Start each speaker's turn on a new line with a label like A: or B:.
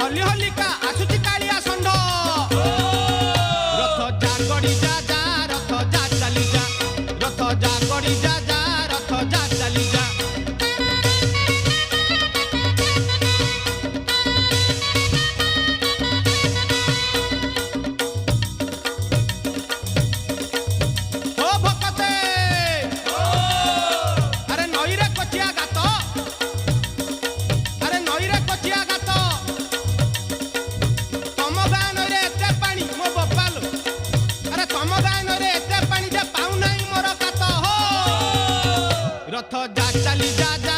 A: हली हलिका आसुची कालिया षंढ रथ जा गड़ी जा जा रथ जा चली जा रथ जा गड़ी जा जा रथ जा चली जा रथ जा चली जा जा